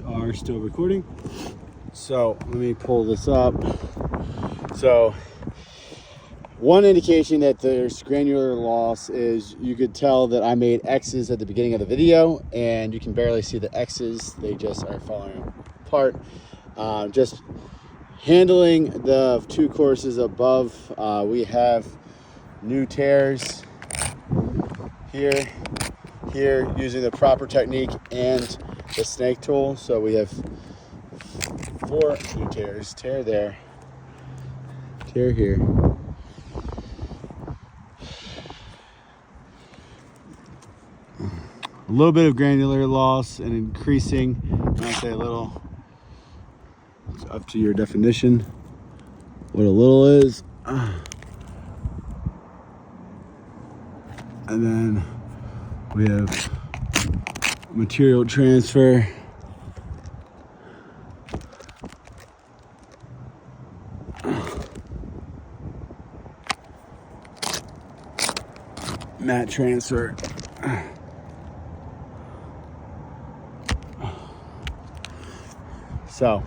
are still recording. So let me pull this up. So one indication that there's granular loss is you could tell that I made X's at the beginning of the video, and you can barely see the X's. They just are falling apart. Just handling the two courses above, we have new tears here, using the proper technique and the snake tool. So we have 4 new tears. Tear there, tear here. A little bit of granular loss and increasing. When I say a little, it's up to your definition what a little is. And then we have material transfer. Mat transfer. So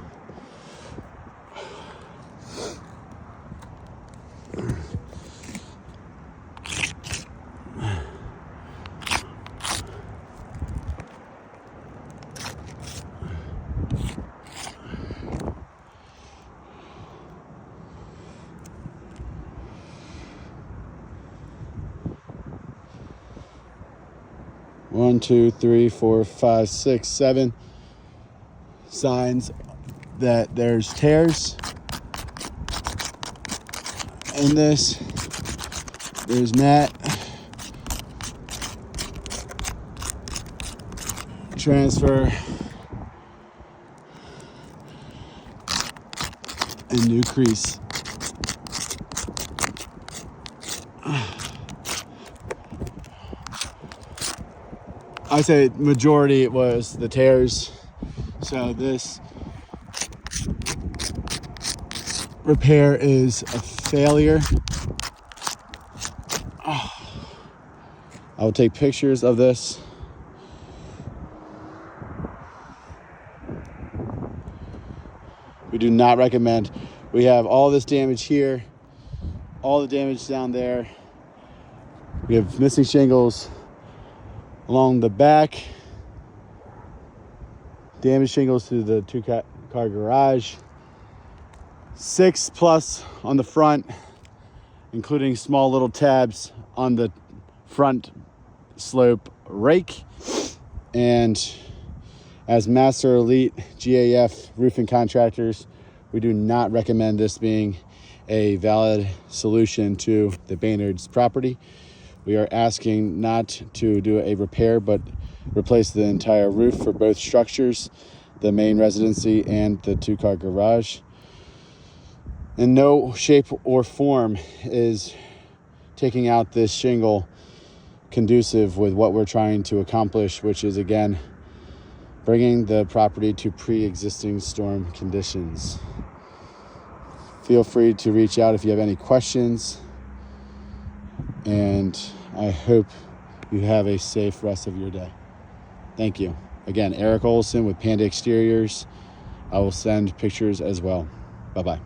one, two, three, four, five, six, 7 signs that there's tears in this. There's mat transfer and new crease. I say majority it was the tears. So this repair is a failure. I will take pictures of this. We do not recommend. We have all this damage here, all the damage down there. We have missing shingles along the back, damaged shingles to the 2-car garage, 6+ on the front, including small little tabs on the front slope rake. And as Master Elite GAF roofing contractors, we do not recommend this being a valid solution to the Baynard's property. We are asking not to do a repair, but replace the entire roof for both structures, the main residency and the 2-car garage. In no shape or form is taking out this shingle conducive with what we're trying to accomplish, which is, again, bringing the property to pre-existing storm conditions. Feel free to reach out if you have any questions, and I hope you have a safe rest of your day. Thank you. Again, Eric Olson with Panda Exteriors. I will send pictures as well. Bye-bye.